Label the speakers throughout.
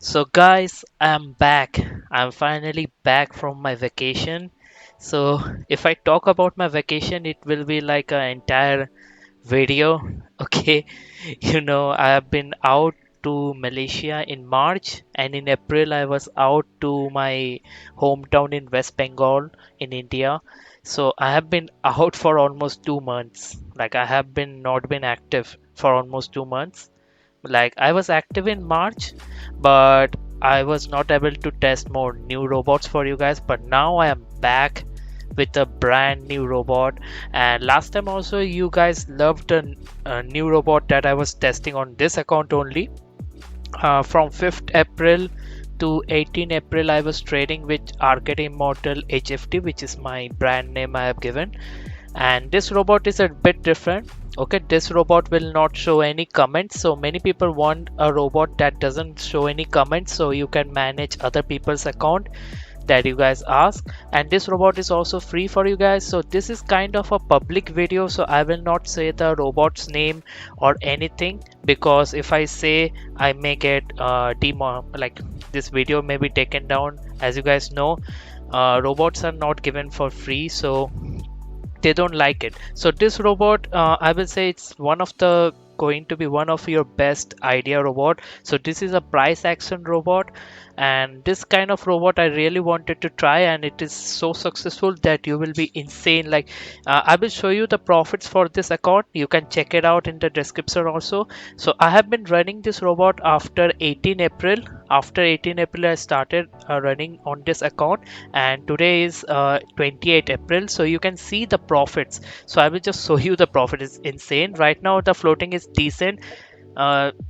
Speaker 1: So guys, I'm back. I'm finally back from my vacation. So if I talk about my vacation, it will be like an entire video. Okay, I have been out to Malaysia in March, and in April I was out to my hometown in West Bengal in India. So I have been out for almost 2 months. Like I have been not been active for almost 2 months. Like I was active in March, but I was not able to test more new robots for you guys. But now I am back with a brand new robot. And last time also you guys loved a new robot that I was testing on this account only. From 5th April to 18 April I was trading with Arcade Immortal HFT, which is my brand name I have given. And this robot is a bit different. Okay, this robot will not show any comments, so many people want a robot that doesn't show any comments, so you can manage other people's account that you guys ask. And this robot is also free for you guys, so this is kind of a public video, so I will not say the robot's name or anything, because if I say, I may get like this video may be taken down. As you guys know, robots are not given for free, so they don't like it. So this robot, I will say it's one of the going to be one of your best idea robot. So this is a price action robot, and this kind of robot I really wanted to try, and it is so successful that you will be insane. Like I will show you the profits for this account. You can check it out in the description also. So I have been running this robot after 18 April. After 18 April I started running on this account, and today is 28 April, so you can see the profits. So I will just show you the profit. Is insane. Right now the floating is decent.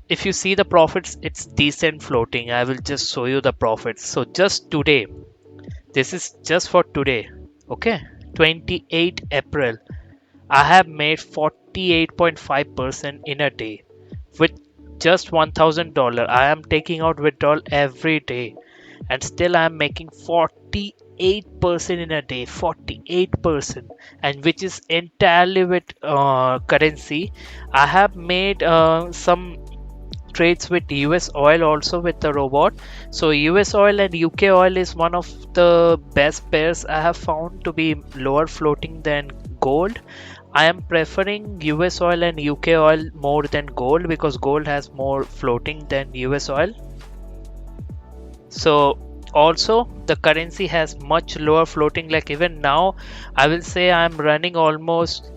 Speaker 1: If you see the profits, it's decent floating. I will just show you the profits. So just today, this is just for today, okay, 28 April, I have made 48.5% in a day with just $1,000. I am taking out withdrawal every day, and still I am making 48% in a day. 48%, and which is entirely with currency. I have made some trades with US oil also with the robot. So US oil and UK oil is one of the best pairs I have found to be lower floating than gold. I am preferring US oil and UK oil more than gold, because gold has more floating than US oil. So also the currency has much lower floating. Like even now I will say I'm running almost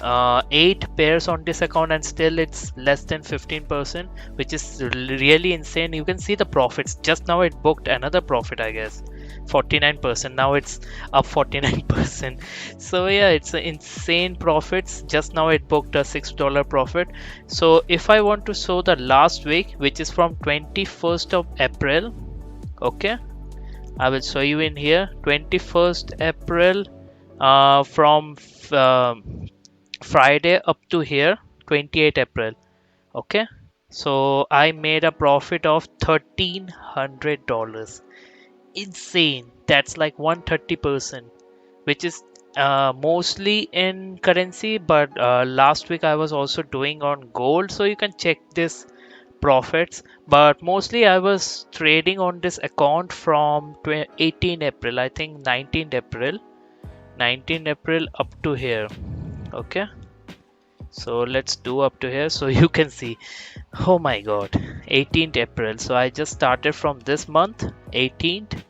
Speaker 1: 8 pairs on this account, and still it's less than 15%, which is really insane. You can see the profits. Just now it booked another profit, I guess 49%. Now it's up 49%. So yeah, it's insane profits. Just now it booked a $6 profit. So if I want to show the last week, which is from 21st of April, okay, I will show you in here. 21st April, from Friday up to here, 28 April. Okay, so I made a profit of $1,300. Insane. That's like 130%, which is mostly in currency, but last week I was also doing on gold, so you can check this profits. But mostly I was trading on this account from 18 April, I think 19th April, 19th April up to here. Okay, so let's do up to here so you can see. Oh my god, 18th April. So I just started from this month 18th.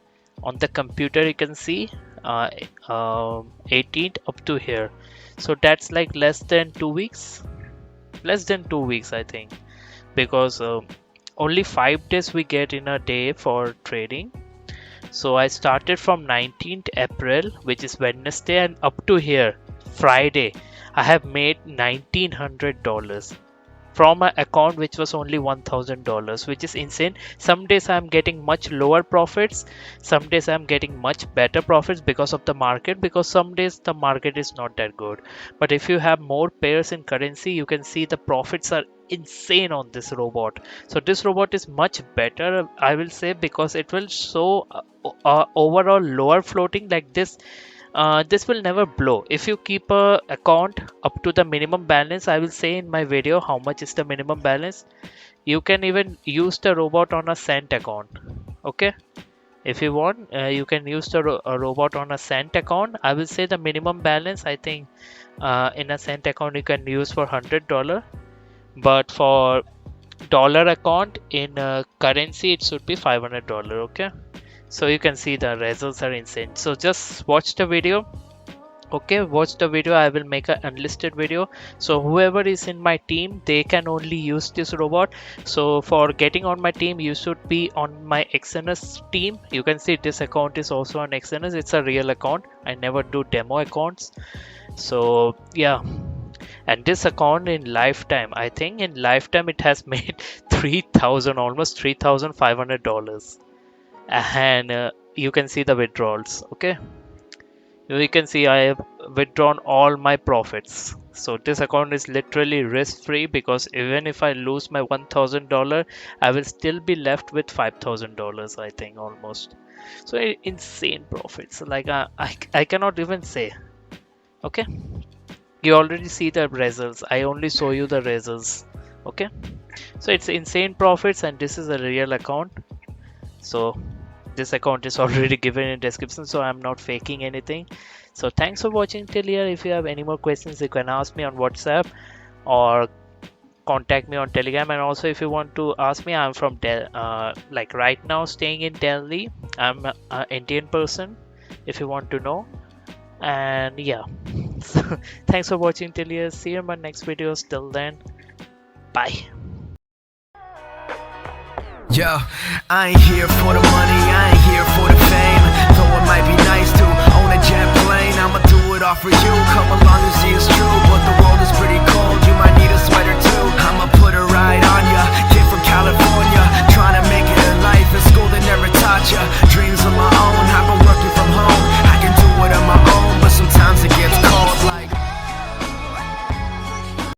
Speaker 1: On the computer you can see 18th up to here. So that's like less than 2 weeks, less than 2 weeks I think, because only 5 days we get in a day for trading. So I started from 19th April, which is Wednesday, and up to here Friday I have made $1,900 from an account which was only $1,000, which is insane. Some days I'm getting much lower profits, some days I'm getting much better profits because of the market, because some days the market is not that good. But if you have more pairs in currency, you can see the profits are insane on this robot. So this robot is much better, I will say, because it will show overall lower floating like this. This will never blow if you keep a account up to the minimum balance. I will say in my video how much is the minimum balance. You can even use the robot on a cent account. Okay, if you want, you can use the robot on a cent account. I will say the minimum balance, I think, in a cent account you can use for $100, but for dollar account in currency it should be $500. Okay, so you can see the results are insane. So just watch the video. Okay, watch the video. I will make an unlisted video, so whoever is in my team, they can only use this robot. So for getting on my team, you should be on my XNS team. You can see this account is also on XNS. It's a real account. I never do demo accounts. So yeah, and this account in lifetime, I think in lifetime it has made 3,000, almost $3,500. And you can see the withdrawals. Okay, you can see I have withdrawn all my profits. So this account is literally risk free, because even if I lose my $1,000, I will still be left with $5,000, I think, almost. So insane profits, like I cannot even say. Okay, you already see the results. I only show you the results. Okay, so it's insane profits, and this is a real account. So this account is already given in description, so I'm not faking anything. So thanks for watching till here. If you have any more questions, you can ask me on WhatsApp or contact me on Telegram. And also, if you want to ask me, I'm from like right now staying in Delhi. I'm an Indian person, if you want to know. And yeah, so thanks for watching till here. See you in my next videos. Till then, bye.
Speaker 2: Yo, I ain't here for the money, I ain't here for the fame. Though it might be nice to own a jet plane, I'ma do it all for you. Come along and see it's true, but the world is pretty cold. You might need a sweater too. I'ma put it right on ya.